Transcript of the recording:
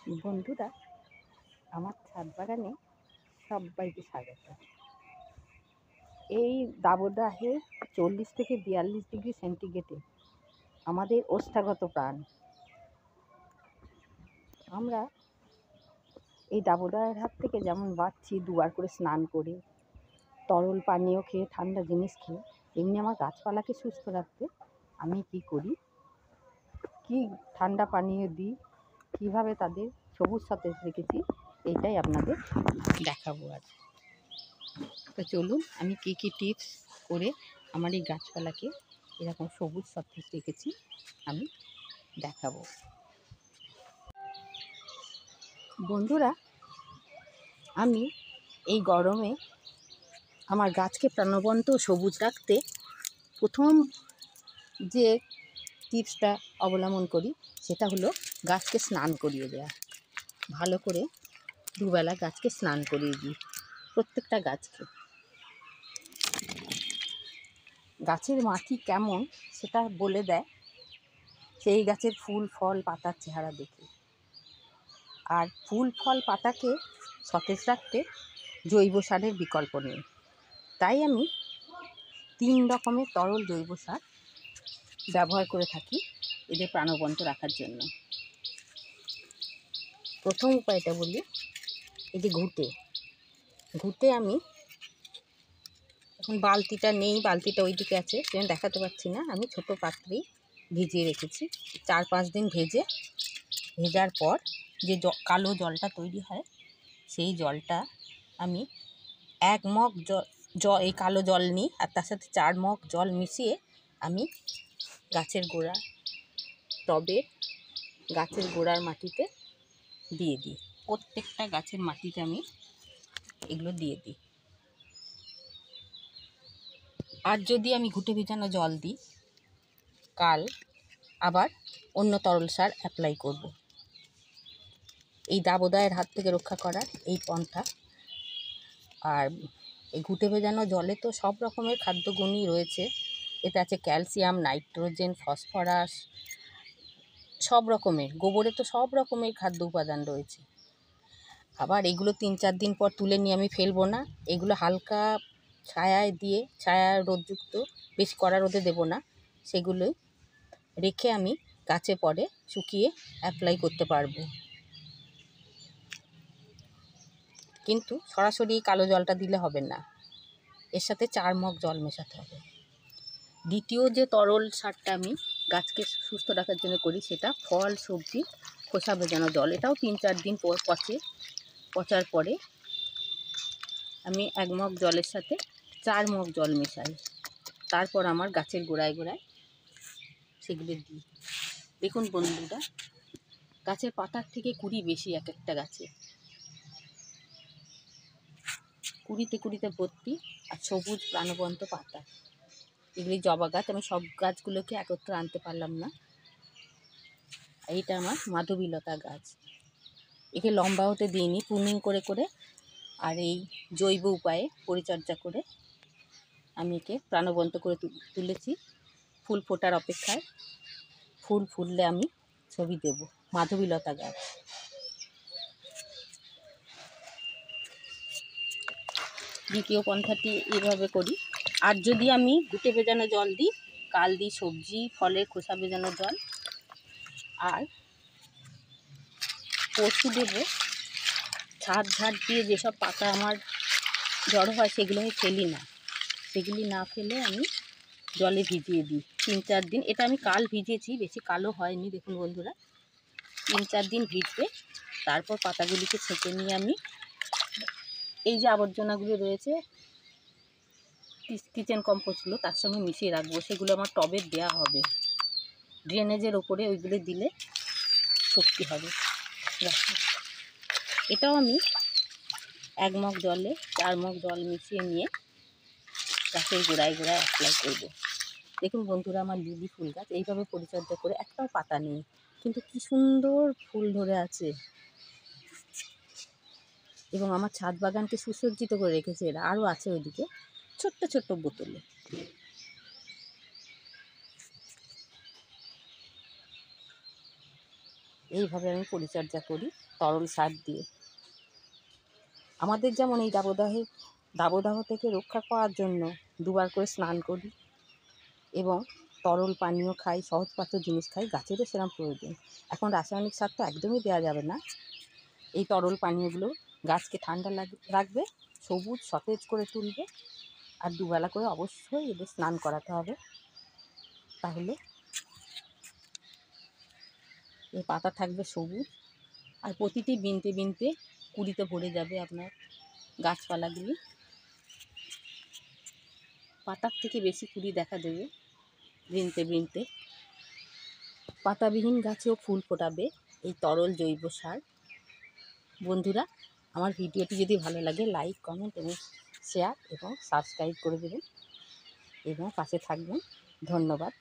বন্ধুরা, আমার ছাদ বাগানে সবাইকে স্বাগত। এই দাবদাহে 40 থেকে 42 ডিগ্রি সেন্টিগ্রেডে আমাদের ওষ্ঠাগত প্রাণ। আমরা এই দাবদাহের হাত থেকে যেমন বাঁচছি দুবার করে স্নান করে, তরল পানীয় খেয়ে, ঠান্ডা জিনিস খেয়ে, এমনি আমার গাছপালাকে সুস্থ রাখতে আমি কি করি, কি ঠান্ডা পানীয় দিই, কীভাবে তাদের সবুজ সতেজ রেখেছি, এইটাই আপনাদের দেখাবো আজ। তো চলুন, আমি কী কী টিপস করে আমার এই গাছপালাকে এরকম সবুজ সতেজ রেখেছি আমি দেখাবো। বন্ধুরা, আমি এই গরমে আমার গাছকে প্রাণবন্ত সবুজ রাখতে প্রথম যে টিপসটা অবলম্বন করি সেটা হলো গাছকে স্নান করিয়ে দেওয়া। ভালো করে দুবেলা গাছকে স্নান করিয়ে দিই, প্রত্যেকটা গাছকে। গাছের মাটি কেমন সেটা বলে দেয় সেই গাছের ফুল ফল পাতার চেহারা দেখে। আর ফুল ফল পাতাকে সতেজ রাখতে জৈব সারের বিকল্প নেই, তাই আমি 3 রকমের তরল জৈব সার ব্যবহার করে থাকি এদের প্রাণবন্ত রাখার জন্য। প্রথম উপায়টা বলি, এই যে ঘুঁটে আমি এখন বালতিটা নেই, বালতিটা ওইদিকে আছে, সেখানে দেখাতে পারছি না। আমি ছোট পাত্রেই ভিজিয়ে রেখেছি। 4-5 দিন ভেজার পর যে কালো জলটা তৈরি হয়, সেই জলটা আমি 1 মগ এই কালো জল নিই, আর তার সাথে 4 মগ জল মিশিয়ে আমি গাছের গোড়া, টবে গাছের গোড়ার মাটিতে দিয়ে দিই। প্রত্যেকটা গাছের মাটিতে আমি এগুলো দিয়ে দিই। আর যদি আমি ঘুঁটে ভেজানো জল দিই, কাল আবার অন্য তরল সার অ্যাপ্লাই করব। এই দাবদাহের হাত থেকে রক্ষা করার এই পন্থা। আর এই ঘুঁটে ভেজানো জলে তো সব রকমের খাদ্যগুণই রয়েছে। এতে আছে ক্যালসিয়াম, নাইট্রোজেন, ফসফরাস, সব রকমের। গোবরে তো সব রকমের খাদ্য উপাদান রয়েছে। আবার এগুলো 3-4 দিন পর তুলে নিয়ে আমি ফেলবো না। এগুলো হালকা ছায়ায় দিয়ে, ছায়া রোদযুক্ত, বেশি কড়া রোদে দেবো না, সেগুলোই রেখে আমি গাছে পরে শুকিয়ে অ্যাপ্লাই করতে পারবো। কিন্তু সরাসরি কালো জলটা দিলে হবে না, এর সাথে 4 মগ জল মেশাতে হবে। দ্বিতীয় যে তরল সারটা আমি গাছকে সুস্থ রাখার জন্য করি, সেটা ফল সবজি খোসা ভেজানো জল। এটাও 3-4 দিন পর পচার পরে আমি 1 মগ জলের সাথে 4 মগ জল মেশাই। তারপর আমার গাছের গোড়ায় সেগুলো দিই। দেখুন বন্ধুরা, গাছের পাতার থেকে কুড়ি বেশি এক একটা গাছে, কুড়িতে ভর্তি, আর সবুজ প্রাণবন্ত পাতা। এগুলি জবা গাছ। আমি সব গাছগুলোকে একত্রে আনতে পারলাম না। এইটা আমার মাধবীলতা গাছ। একে লম্বা হতে দিইনি, প্রুনিং করে আর এই জৈব উপায়ে পরিচর্যা করে আমি একে প্রাণবন্ত করে তুলেছি। ফুল ফোটার অপেক্ষায়, ফুল ফুললে আমি ছবি দেব। মাধবীলতা গাছ। দ্বিতীয় পন্থাটি এভাবে করি। আর যদি আমি ঘুঁটে ভেজানো জল দিই, কাল দিই সবজি ফলের খোসা ভেজানো জল। আর পরশু দেব ছাদ ঝাড় দিয়ে যেসব পাতা আমার জড়ো হয়, সেগুলো আমি ফেলি না। সেগুলি না ফেলে আমি জলে ভিজিয়ে দিই 3-4 দিন। এটা আমি কাল ভিজিয়েছি, বেশি কালো হয়নি। দেখুন বন্ধুরা, 3-4 দিন ভিজবে। তারপর পাতাগুলিকে ছেঁকে নিয়ে আমি এই যে আবর্জনাগুলো রয়েছে, কিচেন কম্পোস্টগুলো, তার সঙ্গে মিশিয়ে রাখবো। সেগুলো আমার টবে দেওয়া হবে। ড্রেনেজের ওপরে ওইগুলো দিলে শক্তি হবে। এটাও আমি 1 মগ জলে 4 মগ জল মিশিয়ে নিয়ে গাছের গোড়ায় অ্যাপ্লাই করব। দেখুন বন্ধুরা, আমার লিলি ফুল গাছ এইভাবে পরিচর্যা করে একটাও পাতা নেই, কিন্তু কি সুন্দর ফুল ধরে আছে। এবং আমার ছাদ বাগানকে সুসজ্জিত করে রেখেছে এরা। আরও আছে ওইদিকে ছোট্ট বোতলে। এইভাবে আমি পরিচর্যা করি তরল সার দিয়ে। আমাদের যেমন এই দাবদাহ থেকে রক্ষা পাওয়ার জন্য দুবার করে স্নান করি এবং তরল পানীয় খাই, সহজপাচ্য জিনিস খাই, গাছেরও সেরকম প্রয়োজন। এখন রাসায়নিক সার তো একদমই দেওয়া যাবে না। এই তরল পানীয়গুলো গাছকে ঠান্ডা রাখবে, সবুজ সতেজ করে তুলবে, আর দুবেলা করে অবশ্যই এদের স্নান করাতে হবে। তাহলে এই পাতা থাকবে সবুজ, আর প্রতিটি বিনতে বিনতে কুড়িতে ভরে যাবে আপনার গাছপালাগুলি। পাতার থেকে বেশি কুড়ি দেখা দেবে বিনতে বিনতে। পাতাবিহীন গাছেও ফুল ফোটাবে এই তরল জৈব সার। বন্ধুরা, আমার ভিডিওটি যদি ভালো লাগে লাইক, কমেন্ট এবং শেয়ার এবং সাবস্ক্রাইব করে দেবেন এবং পাশে থাকবেন। ধন্যবাদ।